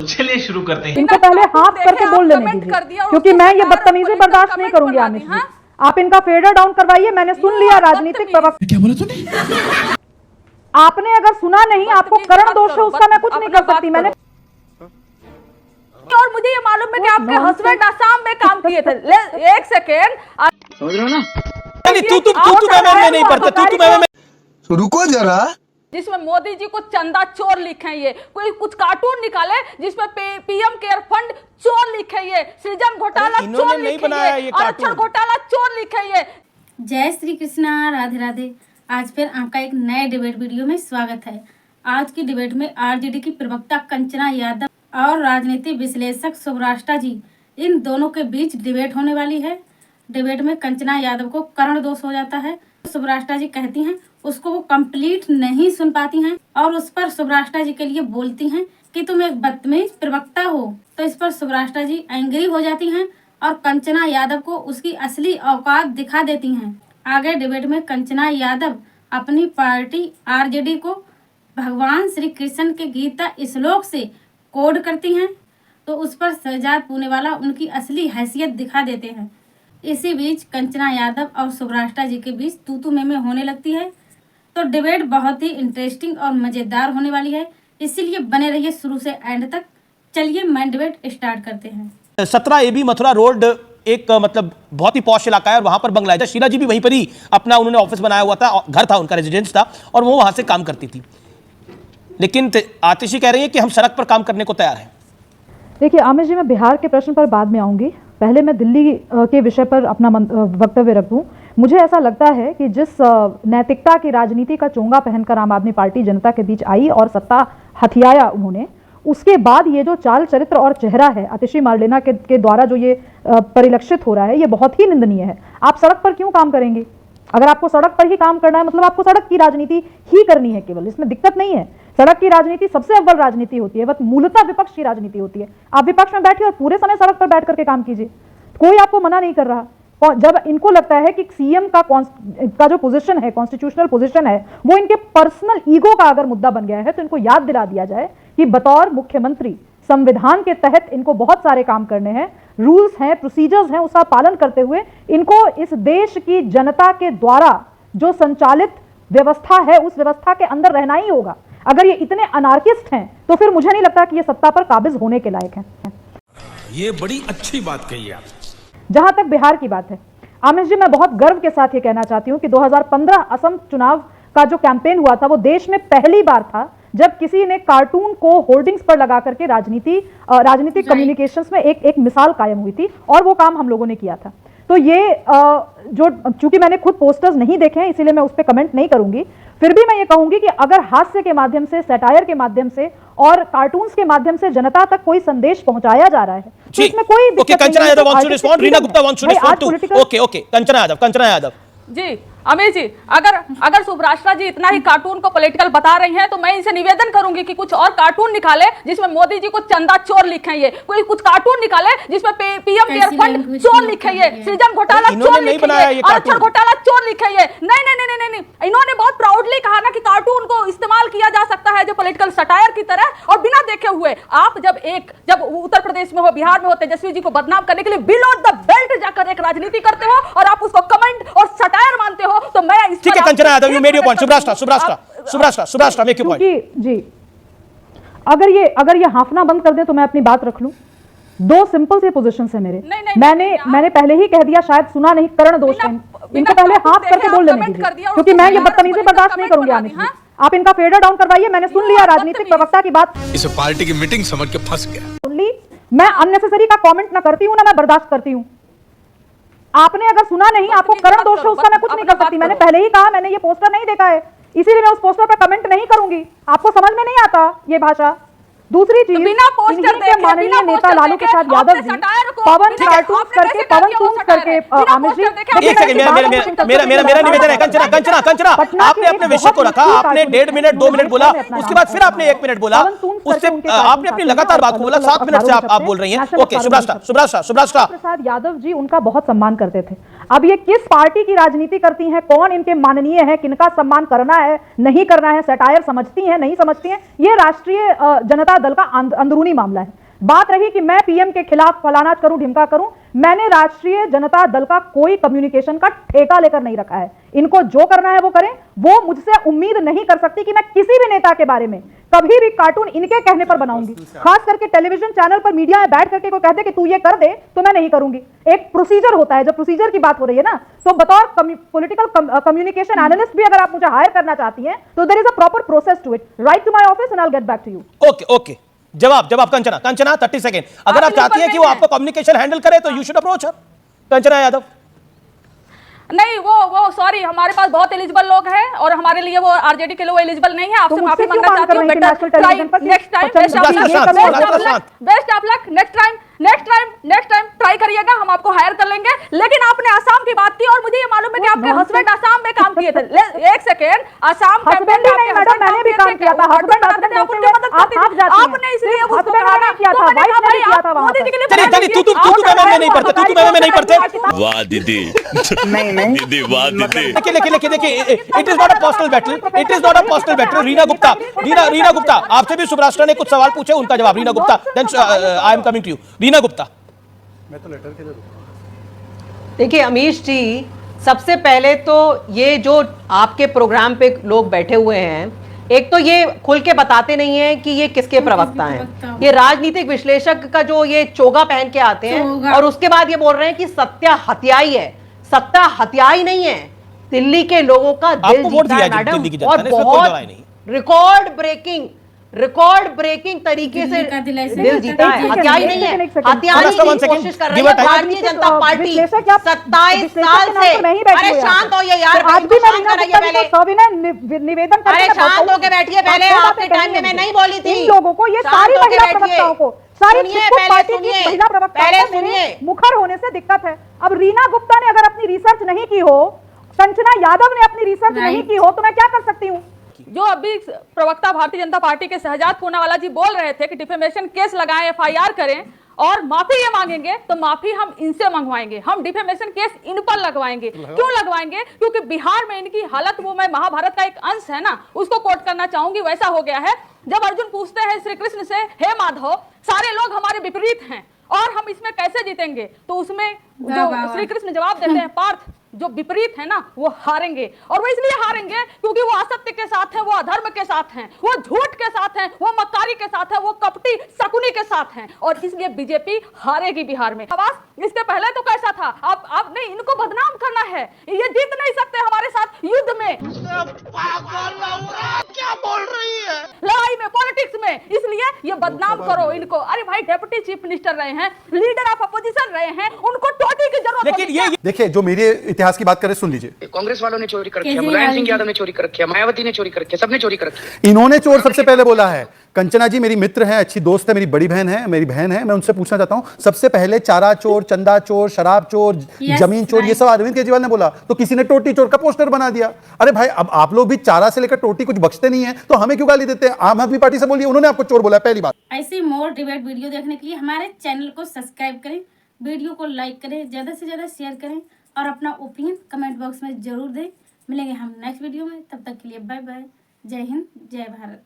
चलिए शुरू करते हैं। इनको पहले हाफ करके बोल लेने दीजिए, क्योंकि मैं ये बदतमीजी बर्दाश्त नहीं करूंगी आमिर जी। आप इनका फेडर डाउन करवाइए। मैंने सुन लिया राजनीतिक प्रवक्ता। क्या बोला तूने? आपने अगर सुना नहीं, आपको करण दोष है उसका मैं कुछ नहीं कर सकती। मैंने और मुझे ये मालूम है कि आपके हस्बैंड आसाम में काम किए थे। एक सेकेंड, समझ रहे हो ना? मैं नहीं पढ़ता। रुको जरा। जिसमें मोदी जी को चंदा चोर लिखे, ये कोई कुछ कार्टून निकाले जिसमें पीएम केयर फंड चोर लिखे, ये सृजन घोटाला चोर लिखे, आरक्षण घोटाला चोर लिखे। ये जय श्री कृष्णा, राधे राधे। आज फिर आपका एक नए डिबेट वीडियो में स्वागत है। आज की डिबेट में आरजेडी की प्रवक्ता कंचना यादव और राजनीतिक विश्लेषक सुब्राष्टा जी, इन दोनों के बीच डिबेट होने वाली है। डिबेट में कंचना यादव को कर्ण दोष हो जाता है। सुब्राष्टा जी कहती हैं उसको वो कंप्लीट नहीं सुन पाती हैं और उस पर सुब्राष्टा जी के लिए बोलती हैं कि तुम एक बदतमीज प्रवक्ता हो। तो इस पर सुब्राष्टा जी एंग्री हो जाती हैं और कंचना यादव को उसकी असली औकात दिखा देती हैं। आगे डिबेट में कंचना यादव अपनी पार्टी आरजेडी को भगवान श्री कृष्ण के गीता श्लोक से कोड करती हैं, तो उस पर शहजाद पूनेवाला उनकी असली हैसियत दिखा देते हैं। इसी बीच कंचना यादव और सुब्राष्टा जी के बीच तू में होने लगती है। तो डिबेट बहुत ही इंटरेस्टिंग और मज़ेदार होने वाली है, इसीलिए बने रहिए शुरू से एंड तक। चलिए मेन डिबेट स्टार्ट करते हैं। 17 AB मथुरा रोड एक मतलब बहुत ही पॉश इलाका है और वहां पर बंगला है। शीला जी भी वहीं पर ही अपना उन्होंने ऑफिस बनाया हुआ था, घर था उनका, रेजिडेंस था, और वो वहां से काम करती थी। लेकिन आतिशी कह रही है कि हम सड़क पर काम करने को तैयार हैं। देखिए आमिर जी, मैं बिहार के प्रश्न पर बाद में आऊंगी। पहले मैं दिल्ली के विषय पर अपना वक्तव्य रखूं। मुझे ऐसा लगता है कि जिस नैतिकता की राजनीति का चोंगा पहनकर आम आदमी पार्टी जनता के बीच आई और सत्ता हथियाया उन्होंने, उसके बाद ये जो चाल चरित्र और चेहरा है आतिशी मार्लेना के द्वारा जो ये परिलक्षित हो रहा है, ये बहुत ही निंदनीय है। आप सड़क पर क्यों काम करेंगे? अगर आपको सड़क पर ही काम करना है, मतलब आपको सड़क की राजनीति ही करनी है केवल, इसमें दिक्कत नहीं है। सड़क की राजनीति सबसे अव्वल राजनीति होती है, वह मूलतः विपक्ष की राजनीति होती है। आप विपक्ष में बैठिए और पूरे समय सड़क पर बैठ करके काम कीजिए, कोई आपको मना नहीं कर रहा। जब इनको लगता है कि सीएम का जो पोजीशन है, कॉन्स्टिट्यूशनल पोजीशन है, वो इनके पर्सनल ईगो का अगर मुद्दा बन गया है, तो इनको याद दिला दिया जाए कि बतौर मुख्यमंत्री संविधान के तहत इनको बहुत सारे काम करने हैं, रूल्स हैं, प्रोसीजर्स हैं, उसका पालन करते हुए इनको इस देश की जनता के द्वारा जो संचालित व्यवस्था है उस व्यवस्था के अंदर रहना ही होगा। अगर ये इतने अनार्किस्ट हैं तो फिर मुझे नहीं लगता कि ये सत्ता पर काबिज होने के लायक हैं। ये बड़ी अच्छी बात कही है। जहां तक बिहार की बात है, आमिर जी, मैं बहुत गर्व के साथ ये कहना चाहती हूं कि 2015 असम चुनाव का जो कैंपेन हुआ था, वो देश में पहली बार था जब किसी ने कार्टून को होर्डिंग्स पर लगा करके राजनीतिक कम्युनिकेशंस में एक मिसाल कायम हुई थी, और वो काम हम लोगों ने किया था। तो ये चूंकि मैंने खुद पोस्टर्स नहीं देखे हैं, इसीलिए मैं उस पर कमेंट नहीं करूंगी। फिर भी मैं ये कहूंगी कि अगर हास्य के माध्यम से, सैटायर के माध्यम से और कार्टून्स के माध्यम से जनता तक कोई संदेश पहुंचाया जा रहा है, तो इसमें कोई दिक्कत नहीं है। Kanchana Yadav wants to respond, Reena Gupta wants to respond too. Okay, Kanchana Yadav ji Amit ji, अगर सुब्राष्टा जी इतना ही कार्टून को पॉलिटिकल बता रही हैं, तो मैं इनसे निवेदन करूंगी कि कुछ और कार्टून निकाले जिसमें मोदी जी को चंदा चोर लिखे, ये कोई कुछ कार्टून निकाले जिसमें पीएम केयर फंड चोर लिखे, ये सृजन घोटाला चोर लिखे, आरक्षण घोटाला चोर लिखे। ये नहीं, इन्होंने बहुत प्राउडली कहा ना कि कार्टून को इस्तेमाल किया जा सकता है जो पॉलिटिकल सटायर की तरह, और बिना देखे हुए आप जब उत्तर प्रदेश में हो, बिहार में हो, तेजस्वी जी को बदनाम करने के लिए बिलो द बेल्ट जाकर एक राजनीति करते हो और आप उसको कमेंट और सटायर मानते हो, तो मैं ठीक है Kanchana Yadav, you made your point. Subrashta make your point. जी, अगर ये हाफना बंद कर दे तो मैं अपनी बात रख लूं। दो सिंपल से पोजीशंस है मेरे। मैंने पहले ही कह दिया, शायद सुना नहीं, करण दोष है। इनको पहले हाफ करके बोल लेने दीजिए, क्योंकि मैं ये बदतमीजी बर्दाश्त नहीं करूंगी आमिर जी। आप इनका फेडर डाउन करवाइए। मैंने सुन लिया राजनीतिक प्रवक्ता की बात, इसे पार्टी की मीटिंग समझ के फंस गया। सुन ली। मैं अननेसेसरी का कमेंट ना करती हूं, ना मैं बर्दाश्त करती हूं। आपने अगर सुना नहीं, आपको करण दोष है, उसका मैं कुछ नहीं कर सकती। मैंने पहले ही कहा, मैंने ये पोस्टर नहीं देखा है, इसीलिए मैं उस पोस्टर पर कमेंट नहीं करूंगी। आपको समझ में नहीं आता ये भाषा। दूसरी चीज, बिना पोस्टर देखे, माननीय नेता लालू प्रसाद यादव जी पवन कार्टून करके, पवन टून्स करके आमिर जी, एक सेकंड, मेरा निवेदन है, कंचना आपने अपने विषय को रखा, आपने 1.5 मिनट 2 मिनट बोला, उसके बाद फिर आपने 1 मिनट बोला, उससे आपने अपनी लगातार बात को बोला, 7 मिनट से आप बोल रही हैं। ओके, सुब्राष्ट्रा प्रसाद यादव जी उनका बहुत सम्मान करते थे। अब ये किस पार्टी की राजनीति करती हैं, कौन इनके माननीय है, किनका सम्मान करना है नहीं करना है, सटायर समझती हैं नहीं समझती हैं, ये राष्ट्रीय जनता दल का अंदरूनी मामला है। बात रही कि मैं पीएम के खिलाफ फलाना करूं ढिमका करूं, मैंने राष्ट्रीय जनता दल का कोई कम्युनिकेशन का ठेका लेकर नहीं रखा है। इनको जो करना है वो करें। वो मुझसे उम्मीद नहीं कर सकती कि मैं किसी भी नेता के बारे में कभी भी कार्टून इनके कहने पर बनाऊंगी। खास करके टेलीविजन चैनल पर मीडिया में बैठ करके कोई कहते कि तू ये कर दे तो मैं नहीं करूंगी। एक प्रोसीजर होता है, जब प्रोसीजर की बात हो रही है ना, तो बतौर पॉलिटिकल कम्युनिकेशन एनालिस्ट भी अगर आप मुझे हायर करना चाहती हैं तो there is a proper process to it. Write to my office and I will get back to you. Okay, जवाब कंचना 30 सेकेंड। अगर आप चाहती हैं कि वो आपका कम्युनिकेशन हैंडल करे तो यू शुड अप्रोच हर। कंचना यादव नहीं, वो सॉरी, हमारे पास बहुत एलिजिबल लोग हैं और हमारे लिए वो आरजेडी के लोग एलिजिबल नहीं है। आपसे माफी मांगना चाहती हूँ। Next time best of luck. Next time try करिएगा, हम आपको हायर कर लेंगे। लेकिन आपने आसाम की बात की और मुझे ये मालूम है कि आपके हस्बैंड आसाम में काम किए थे। एक सेकेंड, आसाम हस्बैंड ही नहीं मैडम, मैंने भी काम किया था। हस्बैंड आपने इसलिए उसको कराना किया था, वाइफ ने किया था वहां पर। चलिए तू मैं नहीं पढ़ते। वाह दीदी, दीदी वाह दीदी। देखिए, it is not a personal battle. Reena Gupta, आपसे भी सुब्राष्ट्रा ने कुछ सवाल पूछे, उनका जवाब Reena Gupta, then I am coming to you. Reena Gupta, मैं तो लेटर के लिए रुका। देखिए अमीश जी, सबसे पहले तो ये जो आपके प्रोग्राम पे लोग बैठे हुए हैं, एक तो ये खुल के बताते नहीं है कि ये किसके प्रवक्ता हैं। ये राजनीतिक विश्लेषक का जो ये चोगा पहन के आते हैं और उसके बाद ये बोल रहे हैं कि सत्या हत्याई है। सत्ता हत्याई नहीं है, दिल्ली के लोगों का दिल जीता है मैडम, और बहुत रिकॉर्ड ब्रेकिंग तरीके से दिल जीता है। हत्याई नहीं है, हत्याई की कोशिश कर रही है भारतीय जनता पार्टी 27 साल से। अरे शांत हो यार, आज भी मैं निवेदन अरे शांत होके बैठिए। पहले आपके टाइम में मैं नहीं बोली थी। इन लोगों को, ये सारी महिला प्रवक्ताओं को, सारी पार्टी की महिला प्रवक्ताओं में मुखर होने से दिक्कत है। अब रीना गुप्ता ने अगर अपनी रिसर्च नहीं की हो, कंचना यादव ने अपनी रिसर्च नहीं की हो, तो मैं क्या कर सकती हूँ? जो अभी प्रवक्ता भारतीय जनता पार्टी के शहजाद पूनावाला जी बोल रहे थे कि डिफेमेशन केस लगाएं, एफआईआर करें और माफी ये मांगेंगे, तो माफी हम इनसे मंगवाएंगे। हम डिफेमेशन केस इन पर लगवाएंगे। क्यों लगवाएंगे? क्योंकि बिहार में इनकी हालत, वो मैं महाभारत का एक अंश है ना, उसको कोट करना चाहूंगी। वैसा हो गया है, जब अर्जुन पूछते हैं श्री कृष्ण से, हे माधव, सारे लोग हमारे विपरीत हैं और हम इसमें कैसे जीतेंगे? तो उसमें जो श्री कृष्ण जवाब देते हैं, पार्थ, जो विपरीत है ना वो हारेंगे। और वो इसलिए हारेंगे क्योंकि वो असत्य के साथ है, वो अधर्म के साथ हैं, वो झूठ के साथ हैं, वो मक्कारी के साथ है, वो कपटी शकुनी के साथ हैं, और इसलिए बीजेपी हारेगी बिहार में। आवाज इसके पहले तो कैसा था? आप नहीं, इनको बदनाम करना है, ये जीत नहीं सकते हमारे साथ युद्ध में, क्या बोल रही है? लड़ाई में, पॉलिटिक्स में, इसलिए ये बदनाम करो इनको। अरे भाई, डेप्यूटी चीफ मिनिस्टर रहे हैं, लीडर ऑफ अपोजिशन रहे हैं, उनको टोटी की जरूरत है। देखिए, जो मेरे इतिहास की बात करें, सुन लीजिए। कांग्रेस वालों ने चोरी कर रखी है, मुलायम सिंह यादव ने चोरी कर रखी है, मायावती ने चोरी कर रखी है, सबने चोरी कर रखी है। इन्होंने चोर सबसे पहले बोला है। कंचना जी मेरी मित्र हैं, अच्छी दोस्त है, मेरी बड़ी बहन है, मेरी बहन है। मैं उनसे पूछना चाहता हूं, सबसे पहले चारा चोर, चंदा चोर, शराब चोर, जमीन चोर, ये सब अरविंद केजरीवाल ने बोला, तो किसी ने टोटी चोर का पोस्टर बना दिया। अरे भाई, अब आप लोग भी चारा से लेकर टोटी कुछ बख्शते नहीं है, तो हमें क्यों गाली देते हैं? आम आदमी पार्टी से बोलिए, उन्होंने आपको चोर बोला, पहली बात। ऐसी मोर डिबेट वीडियो देखने के लिए हमारे चैनल को सब्सक्राइब करें, वीडियो को लाइक करें, ज्यादा से ज्यादा शेयर करें और अपना ओपिनियन कमेंट बॉक्स में जरूर दें। मिलेंगे हम नेक्स्ट वीडियो में, तब तक के लिए बाय बाय। जय हिंद, जय भारत।